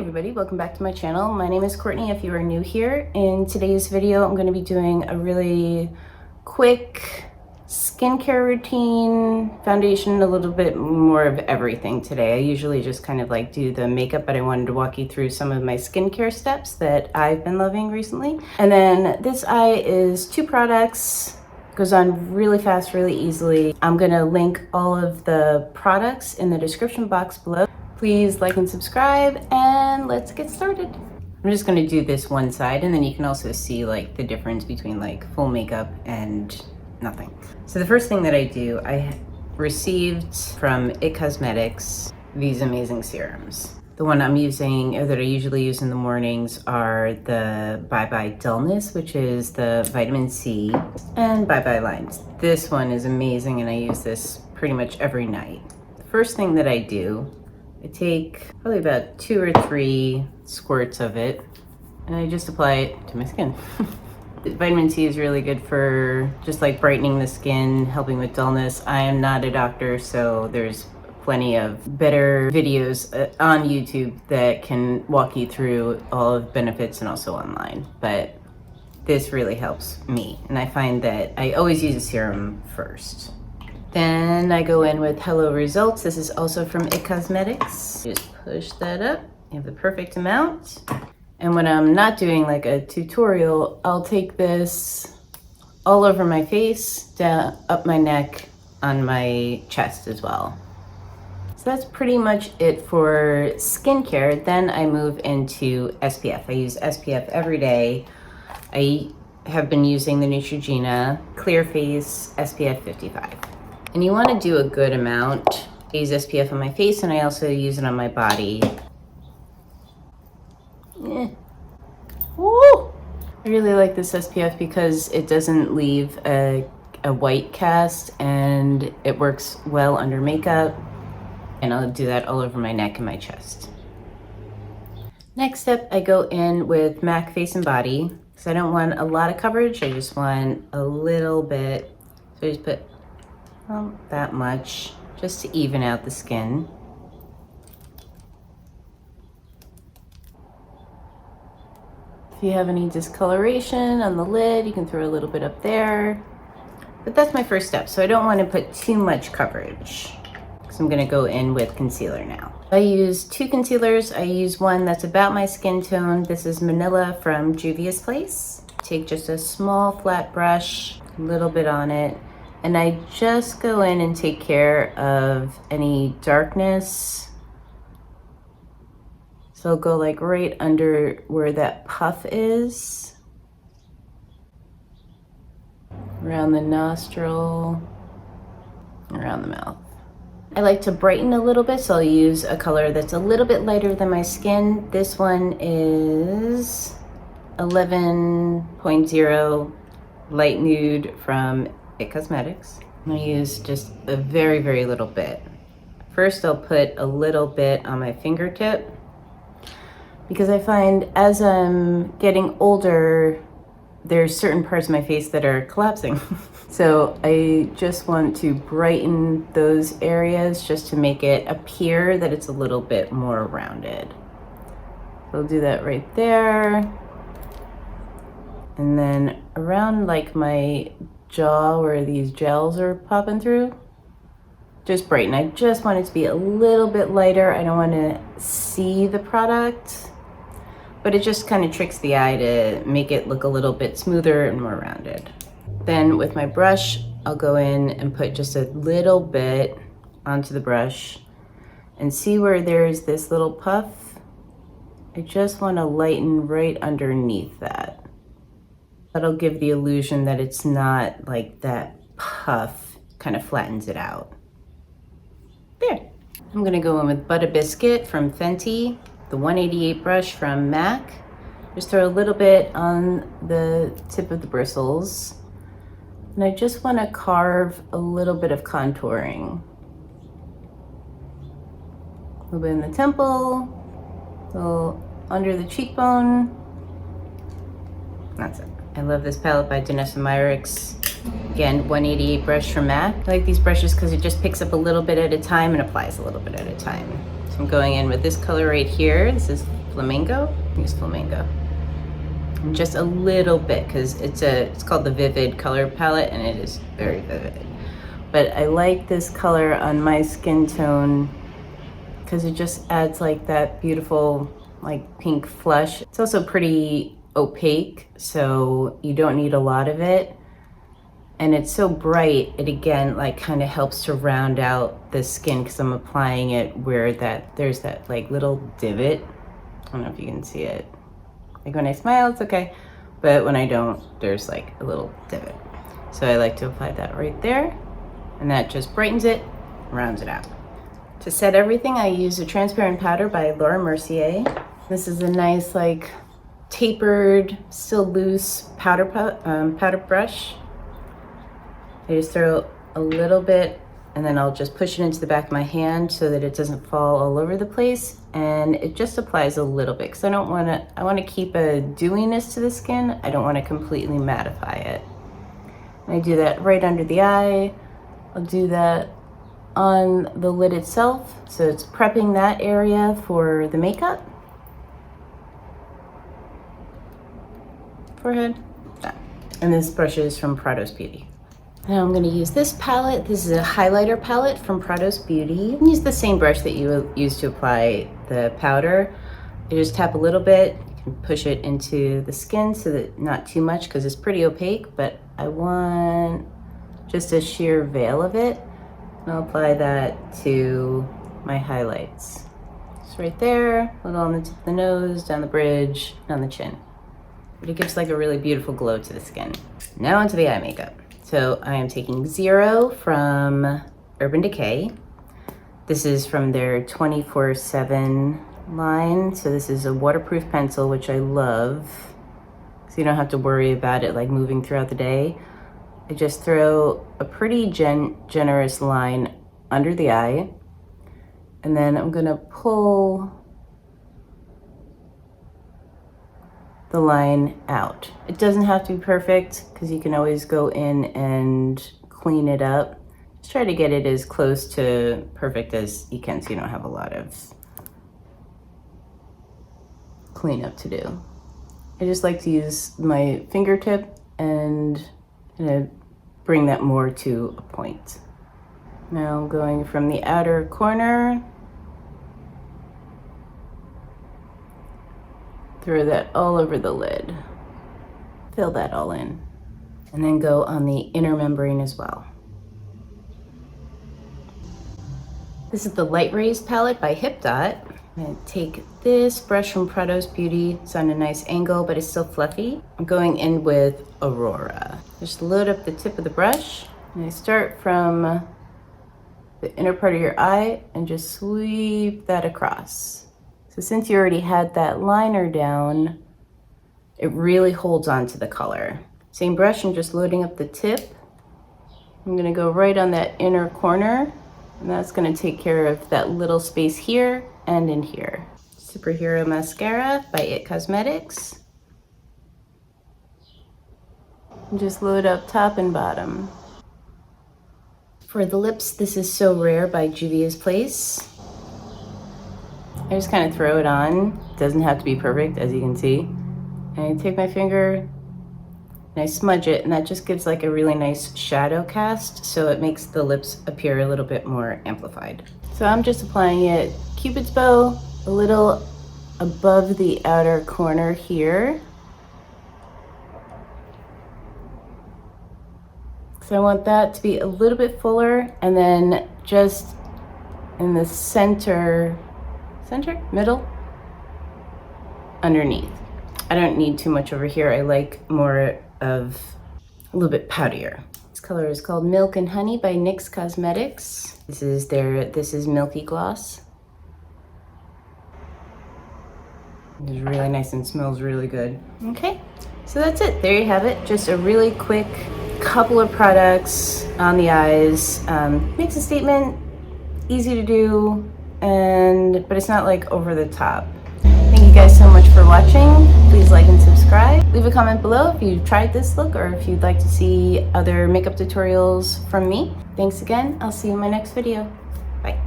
everybody, welcome back to my channel. My name is Courtney if you are new here. In today's video, I'm going to be doing a really quick skincare routine, foundation, a little bit more of everything today. I usually just kind of like do the makeup, but I wanted to walk you through some of my skincare steps that I've been loving recently. And then this eye is 2 products. Goes on really fast, really easily. I'm gonna link all of the products in the description box below. Please like and subscribe, and let's get started. I'm just gonna do this one side, and then you can also see like the difference between like full makeup and nothing. So the first thing that I do, I received from IT Cosmetics these amazing serums. The one I'm using, or that I usually use in the mornings, are the Bye Bye Dullness, which is the vitamin C, and Bye Bye Lines. This one is amazing, and I use this pretty much every night. The first thing that I do, I take probably about 2 or 3 squirts of it, and I just apply it to my skin. Vitamin C is really good for just like brightening the skin, helping with dullness. I am not a doctor, so there's plenty of better videos on YouTube that can walk you through all of the benefits, and also online. But this really helps me, and I find that I always use a serum first. Then I go in with Hello Results. This is also from IT Cosmetics. Just push that up. You have the perfect amount. And when I'm not doing like a tutorial, I'll take this all over my face, down, up my neck, on my chest as well. So that's pretty much it for skincare. Then I move into SPF. I use SPF every day. I have been using the Neutrogena Clear Face SPF 55. And you want to do a good amount. I use SPF on my face, and I also use it on my body. Woo! I really like this SPF because it doesn't leave a white cast, and it works well under makeup. And I'll do that all over my neck and my chest. Next up, I go in with MAC Face and Body, because I don't want a lot of coverage. I just want a little bit. So I just put that much, just to even out the skin. If you have any discoloration on the lid, you can throw a little bit up there. But that's my first step, so I don't want to put too much coverage. So I'm gonna go in with concealer now. I use 2 concealers. I use one that's about my skin tone. This is Manila from Juvia's Place. Take just a small flat brush, a little bit on it, and I just go in and take care of any darkness. So I'll go like right under where that puff is, around the nostril, around the mouth. I like to brighten a little bit, so I'll use a color that's a little bit lighter than my skin. This one is 11.0 Light Nude from IT Cosmetics. I'm gonna use just a very, very little bit. First, I'll put a little bit on my fingertip, because I find as I'm getting older, there's certain parts of my face that are collapsing. So I just want to brighten those areas just to make it appear that it's a little bit more rounded. So I'll do that right there. And then around like my jaw where these gels are popping through, just brighten. I just want it to be a little bit lighter. I don't want to see the product, but it just kind of tricks the eye to make it look a little bit smoother and more rounded. Then with my brush, I'll go in and put just a little bit onto the brush, and see where there's this little puff. I just want to lighten right underneath that. That'll give the illusion that it's not like that puff, kind of flattens it out. There. I'm gonna go in with Butter Biscuit from Fenty, the 188 brush from MAC. Just throw a little bit on the tip of the bristles. And I just want to carve a little bit of contouring. A little bit in the temple, a little under the cheekbone. That's it. I love this palette by Danessa Myricks. Again, 188 brush from MAC. I like these brushes because it just picks up a little bit at a time and applies a little bit at a time. So I'm going in with this color right here. This is Flamingo. Use Flamingo. And just a little bit, because it's called the Vivid color palette, and it is very vivid. But I like this color on my skin tone because it just adds like that beautiful like pink flush. It's also pretty opaque, so you don't need a lot of it. And it's so bright, it again like kind of helps to round out the skin because I'm applying it where there's that like little divot. I don't know if you can see it. Like when I smile, it's okay. But when I don't, there's like a little divot. So I like to apply that right there. And that just brightens it, rounds it out. To set everything, I use a transparent powder by Laura Mercier. This is a nice, like, tapered, still loose powder brush. I just throw a little bit, and then I'll just push it into the back of my hand so that it doesn't fall all over the place. And it just applies a little bit, because I want to keep a dewiness to the skin. I don't want to completely mattify it. And I do that right under the eye. I'll do that on the lid itself, so it's prepping that area for the makeup. Forehead. And this brush is from Prados Beauty. Now I'm going to use this palette. This is a highlighter palette from Prados Beauty. You can use the same brush that you use to apply the powder. You just tap a little bit, you can push it into the skin so that not too much because it's pretty opaque, but I want just a sheer veil of it. And I'll apply that to my highlights. Just right there, a little on the tip of the nose, down the bridge, down the chin. But it gives like a really beautiful glow to the skin. Now onto the eye makeup. So I am taking Zero from Urban Decay. This is from their 24/7 line. So this is a waterproof pencil, which I love. So you don't have to worry about it like moving throughout the day. I just throw a pretty generous line under the eye, and then I'm gonna pull the line out. It doesn't have to be perfect because you can always go in and clean it up. Just try to get it as close to perfect as you can so you don't have a lot of cleanup to do. I just like to use my fingertip and bring that more to a point. Now I'm going from the outer corner, throw that all over the lid, fill that all in, and then go on the inner membrane as well. This is the Light Rays palette by Hip Dot. I'm gonna take this brush from Prados Beauty. It's on a nice angle, but it's still fluffy. I'm going in with Aurora. Just load up the tip of the brush, and I start from the inner part of your eye and just sweep that across. So since you already had that liner down, it really holds on to the color. Same brush, I'm just loading up the tip. I'm gonna go right on that inner corner, and that's gonna take care of that little space here and in here. Superhero Mascara by It Cosmetics. And just load up top and bottom. For the lips, this is So Rare by Juvia's Place. I just kind of throw it on. It doesn't have to be perfect, as you can see. And I take my finger and I smudge it, and that just gives like a really nice shadow cast, so it makes the lips appear a little bit more amplified. So I'm just applying it Cupid's bow, a little above the outer corner here. So I want that to be a little bit fuller, and then just in the center, middle, underneath. I don't need too much over here. I like more of a little bit powderier. This color is called Milk and Honey by NYX Cosmetics. This is Milky Gloss. It's really nice and smells really good. Okay, so that's it. There you have it. Just a really quick couple of products on the eyes. Makes a statement, easy to do, but it's not like over the top. Thank you guys so much for watching. Please like and subscribe. Leave a comment below if you've tried this look or if you'd like to see other makeup tutorials from me. Thanks again. I'll see you in my next video. Bye.